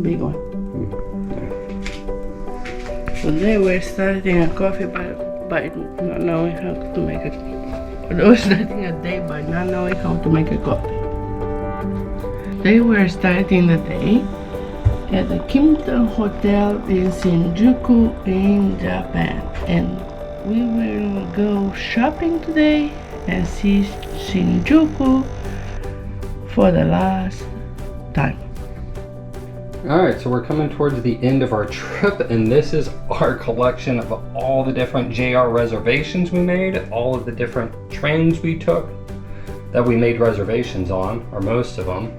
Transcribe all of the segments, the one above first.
big one. Today we're starting a coffee by not knowing how to make it. We're starting a day by not knowing how to make a coffee. Today we're starting the day at the Kimpton Hotel in Shinjuku in Japan, and we will go shopping today and see Shinjuku for the last time. Alright, so we're coming towards the end of our trip, and this is our collection of all the different JR reservations we made, all of the different trains we took that we made reservations on, or most of them.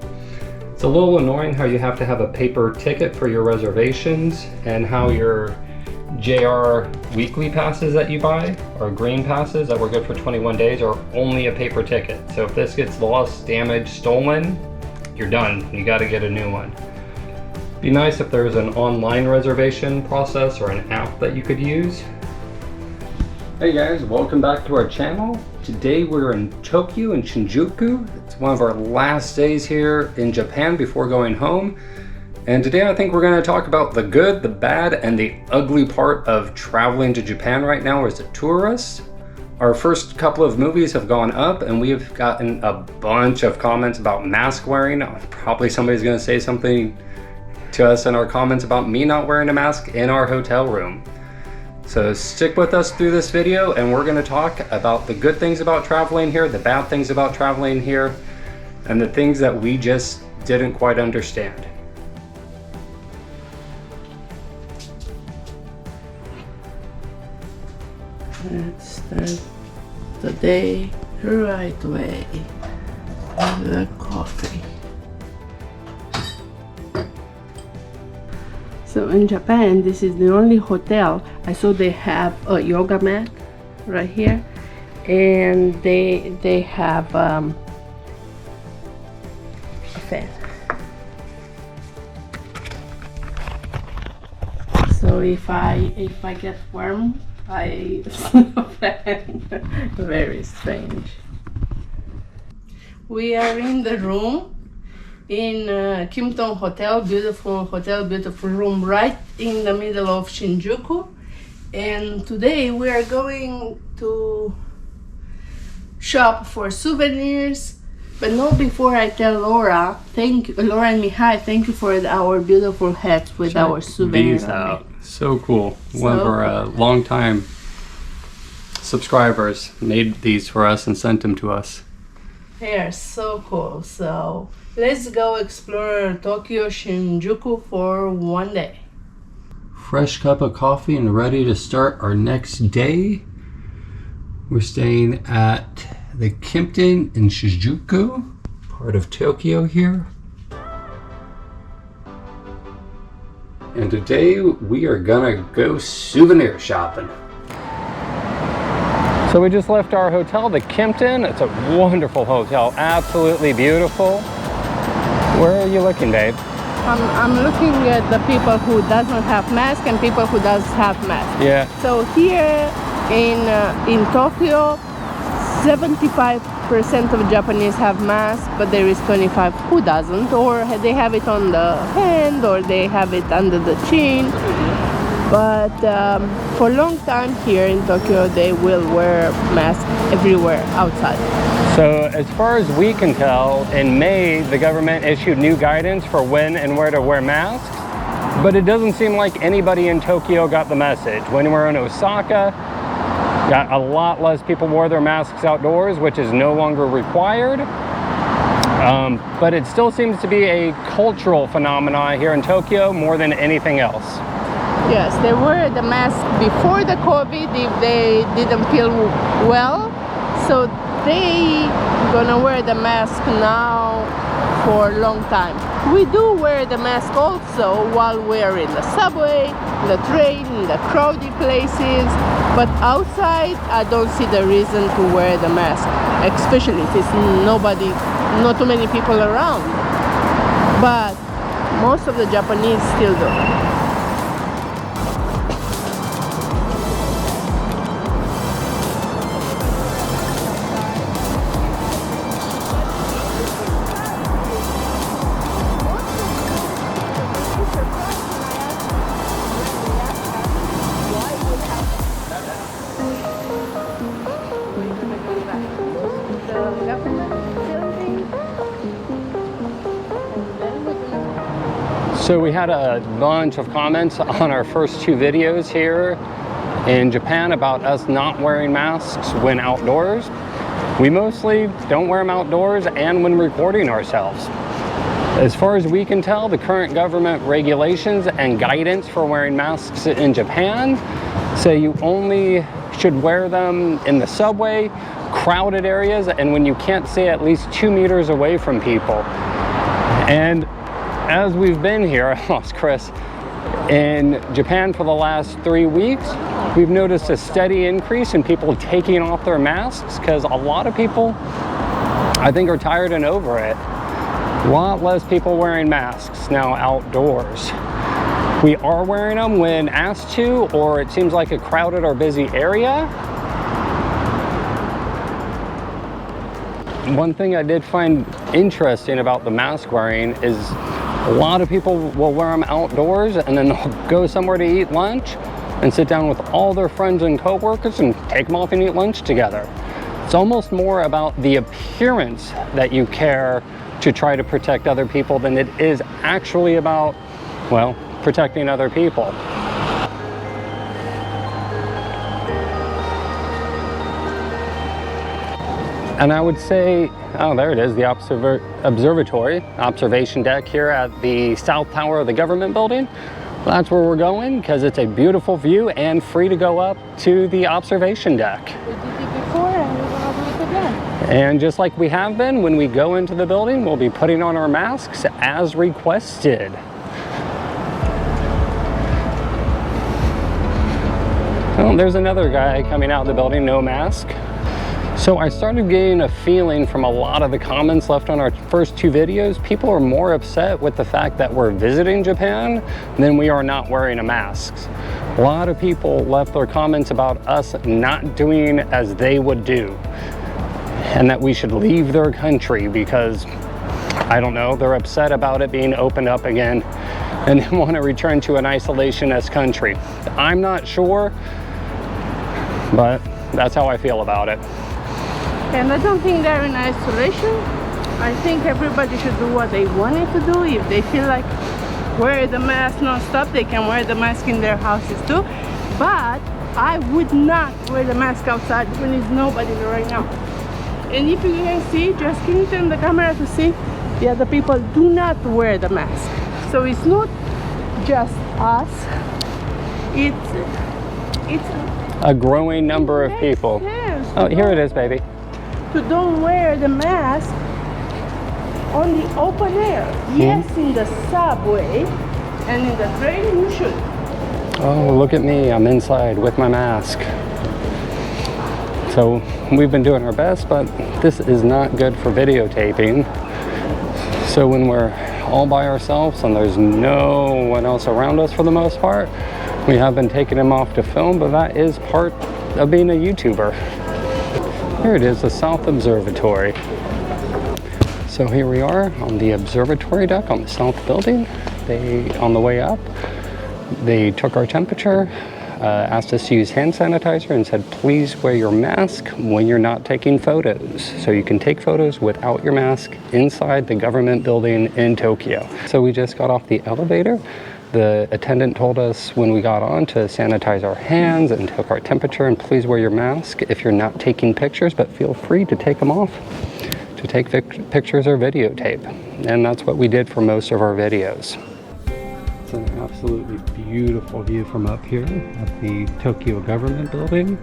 It's a little annoying how you have to have a paper ticket for your reservations, and how your JR weekly passes that you buy, or green passes that were good for 21 days, are only a paper ticket. So if this gets lost, damaged, stolen, you're done. You got to get a new one. Be nice if there was an online reservation process or an app that you could use. Hey guys, welcome back to our channel. Today we're in Tokyo in Shinjuku. It's one of our last days here in Japan before going home. And today I think we're going to talk about the good, the bad, and the ugly part of traveling to Japan right now as a tourist. Our first couple of movies have gone up, and we've gotten a bunch of comments about mask wearing. Probably somebody's going to say something to us in our comments about me not wearing a mask in our hotel room. So stick with us through this video, and we're going to talk about the good things about traveling here, the bad things about traveling here, and the things that we just didn't quite understand. Let's start the day the right way with the coffee. So in Japan, this is the only hotel I saw they have a yoga mat right here, and they have a fan. So if I get warm, I fan. Very strange. We are in the room in Kimpton Hotel, beautiful room right in the middle of Shinjuku. And today we are going to shop for souvenirs. But not before I tell Laura, Laura and Mihai, thank you for our beautiful hats with our souvenirs. These out. So cool. One of our longtime subscribers made these for us and sent them to us. They are so cool. So let's go explore Tokyo Shinjuku for one day. Fresh cup of coffee and ready to start our next day. We're staying at the Kimpton in Shinjuku, part of Tokyo here. And today we are gonna go souvenir shopping. So we just left our hotel, the Kimpton. It's a wonderful hotel, absolutely beautiful. Where are you looking, babe? I'm looking at the people who doesn't have mask and people who does have mask. Yeah. So here in Tokyo, 75% of Japanese have masks, but there is 25 who doesn't, or they have it on the hand, or they have it under the chin. But for a long time here in Tokyo, they will wear masks everywhere outside. So as far as we can tell, in May, the government issued new guidance for when and where to wear masks, but it doesn't seem like anybody in Tokyo got the message. When we're in Osaka, got a lot less people wore their masks outdoors, which is no longer required. But it still seems to be a cultural phenomenon here in Tokyo more than anything else. Yes, they wear the mask before the COVID if they didn't feel well. So they gonna wear the mask now for a long time. We do wear the mask also while we're in the subway, the train, in the crowded places. But outside, I don't see the reason to wear the mask, especially if it's not too many people around. But most of the Japanese still do. So we had a bunch of comments on our first two videos here in Japan about us not wearing masks when outdoors. We mostly don't wear them outdoors and when recording ourselves. As far as we can tell, the current government regulations and guidance for wearing masks in Japan say you only should wear them in the subway, crowded areas, and when you can't stay at least 2 meters away from people. And as we've been here, I lost Chris, in Japan for the last 3 weeks, we've noticed a steady increase in people taking off their masks because a lot of people, I think, are tired and over it. A lot less people wearing masks now outdoors. We are wearing them when asked to, or it seems like a crowded or busy area. One thing I did find interesting about the mask wearing is a lot of people will wear them outdoors and then they'll go somewhere to eat lunch and sit down with all their friends and coworkers and take them off and eat lunch together. It's almost more about the appearance that you care to try to protect other people than it is actually about, well, protecting other people. And I would say, oh, there it is, the observatory, observation deck here at the south tower of the government building. That's where we're going because it's a beautiful view and free to go up to the observation deck. We did it before and we're gonna do it again. And just like we have been, when we go into the building, we'll be putting on our masks as requested. Oh, there's another guy coming out of the building, no mask. So I started getting a feeling from a lot of the comments left on our first two videos, people are more upset with the fact that we're visiting Japan than we are not wearing a mask. A lot of people left their comments about us not doing as they would do and that we should leave their country because, I don't know, they're upset about it being opened up again and they want to return to an isolationist country. I'm not sure, but that's how I feel about it. And I don't think they're in isolation. I think everybody should do what they wanted to do. If they feel like wear the mask non-stop, they can wear the mask in their houses too. But I would not wear the mask outside when there's nobody right now. And if you can see, just can you turn the camera to see? The other people do not wear the mask. So it's not just us. It's a growing number of people. Oh, here it is, baby. To don't wear the mask on the open air. Yes, in the subway and in the train you should. Oh, look at me, I'm inside with my mask. So we've been doing our best, but this is not good for videotaping. So when we're all by ourselves and there's no one else around us for the most part, we have been taking them off to film, but that is part of being a YouTuber. Here it is, the South Observatory. So here we are on the observatory deck on the south building. On the way up, they took our temperature, asked us to use hand sanitizer and said, please wear your mask when you're not taking photos. So you can take photos without your mask inside the government building in Tokyo. So we just got off the elevator. The attendant told us when we got on to sanitize our hands and took our temperature, and please wear your mask if you're not taking pictures, but feel free to take them off to take pictures or videotape. And that's what we did for most of our videos. It's an absolutely beautiful view from up here at the Tokyo government building.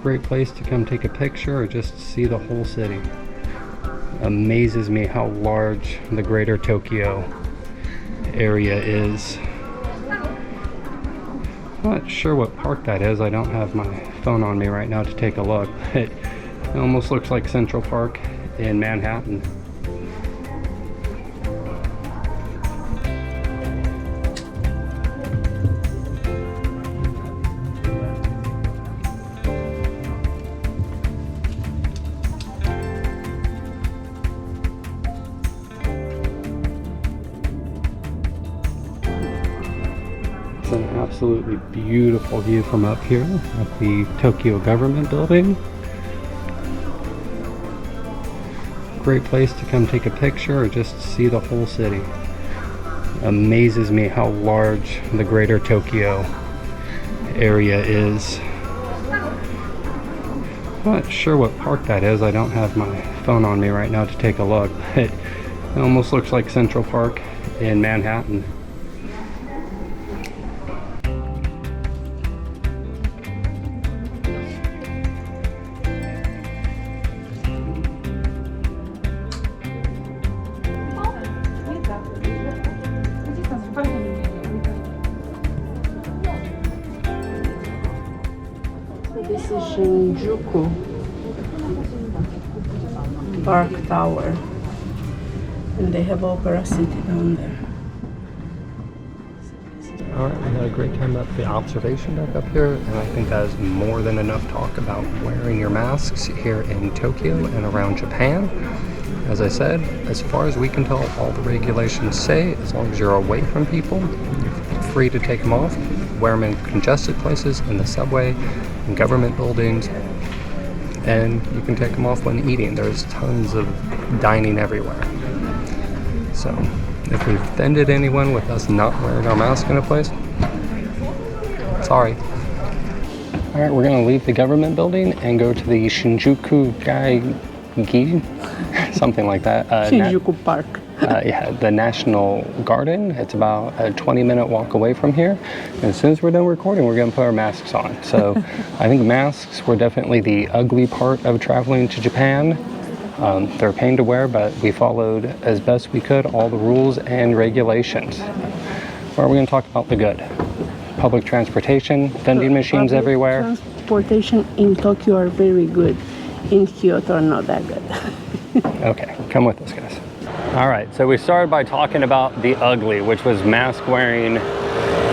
Great place to come take a picture or just see the whole city. Amazes me how large the greater Tokyo area is. I'm not sure what park that is. I don't have my phone on me right now to take a look. It almost looks like Central Park in Manhattan. An absolutely beautiful view from up here at the Tokyo government building. Great place to come take a picture or just see the whole city. Amazes me how large the greater Tokyo area is. Not sure what park that is. I don't have my phone on me right now to take a look, but it almost looks like Central Park in Manhattan. This is Shinjuku Park Tower, and they have Opera City down there. Alright, we had a great time at the observation deck up here, and I think that is more than enough talk about wearing your masks here in Tokyo and around Japan. As I said, as far as we can tell, all the regulations say, as long as you're away from people, you're free to take them off. Wear them in congested places, in the subway, in government buildings, and you can take them off when eating. There's tons of dining everywhere. So if we've offended anyone with us not wearing our mask in a place, sorry. All right, we're gonna leave the government building and go to the Shinjuku Gi, something like that. Shinjuku Park. Yeah, the National Garden. It's about a 20-minute walk away from here. And as soon as we're done recording, we're gonna put our masks on. So I think masks were definitely the ugly part of traveling to Japan. They're a pain to wear, but we followed as best we could all the rules and regulations. Or we're gonna talk about the good. Public transportation, vending machines everywhere. Transportation in Tokyo are very good. In Kyoto are not that good. Okay, come with us, guys. All right, so we started by talking about the ugly, which was mask wearing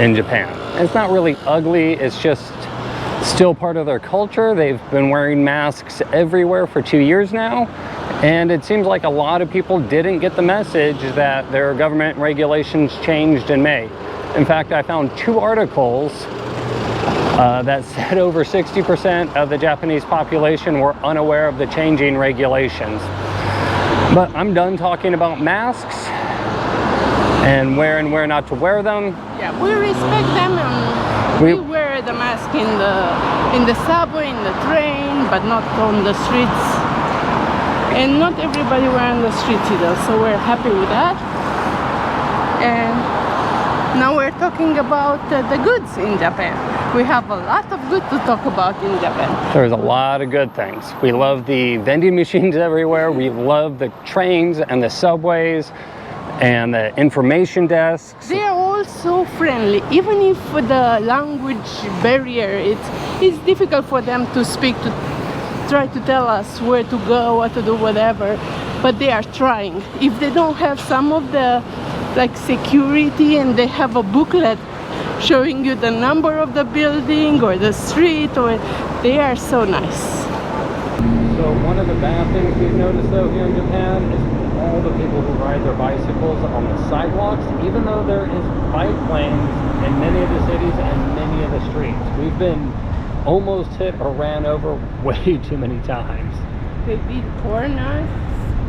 in Japan. It's not really ugly, it's just still part of their culture. They've been wearing masks everywhere for 2 years now, and it seems like a lot of people didn't get the message that their government regulations changed in May. In fact, I found 2 articles that said over 60% of the Japanese population were unaware of the changing regulations. But I'm done talking about masks and where and where not to wear them. Yeah, we respect them, and we wear the mask in the subway, in the train, but not on the streets. And not everybody wear on the streets either, so we're happy with that. And now we're talking about the goods in Japan. We have a lot of good to talk about in Japan. There's a lot of good things. We love the vending machines everywhere. We love the trains and the subways and the information desks. They are all so friendly. Even if the language barrier, it's difficult for them to speak, to try to tell us where to go, what to do, whatever. But they are trying. If they don't have some of the security, and they have a booklet showing you the number of the building or the street, or they are so nice. So one of the bad things we've noticed though here in Japan is all the people who ride their bicycles on the sidewalks, even though there is bike lanes in many of the cities and many of the streets. We've been almost hit or ran over way too many times. They did warn us,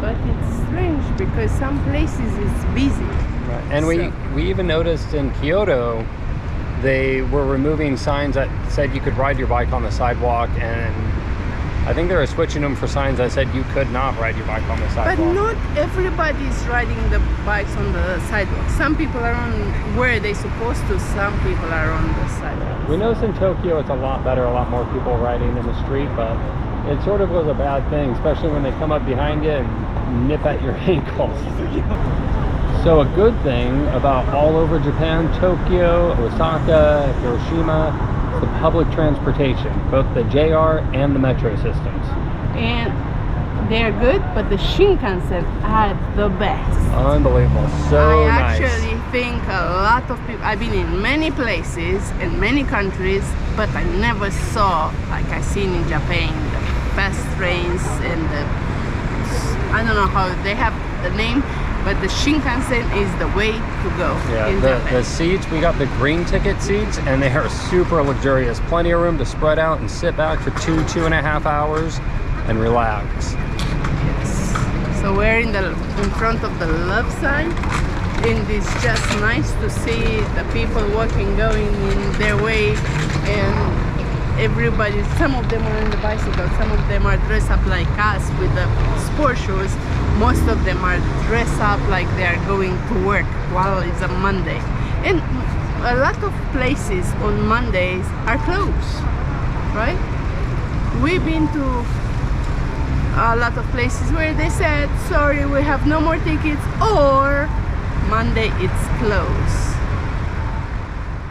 but it's strange because some places it's busy. Right. And we even noticed in Kyoto, they were removing signs that said you could ride your bike on the sidewalk, and I think they were switching them for signs that said you could not ride your bike on the sidewalk. But not everybody is riding the bikes on the sidewalk. Some people are on where they're supposed to, some people are on the sidewalk. We noticed in Tokyo it's a lot better, a lot more people riding in the street, but it sort of was a bad thing, especially when they come up behind you and nip at your ankles. So a good thing about all over Japan, Tokyo, Osaka, Hiroshima, is the public transportation, both the JR and the metro systems. And they're good, but the Shinkansen are the best. Unbelievable, so nice. I actually think a lot of people, I've been in many places, in many countries, but I never saw, like I've seen in Japan, the fast trains and the, I don't know how they have the name, but the Shinkansen is the way to go. Yeah, the seats, we got the green ticket seats, and they are super luxurious. Plenty of room to spread out and sit back for 2.5 hours and relax. Yes. So we're in front of the love sign, and it's just nice to see the people walking, going in their way, and everybody, some of them are on the bicycle, some of them are dressed up like us with the sport shoes. Most of them are dressed up like they are going to work while it's a Monday. And a lot of places on Mondays are closed, right? We've been to a lot of places where they said, sorry, we have no more tickets, or Monday it's closed.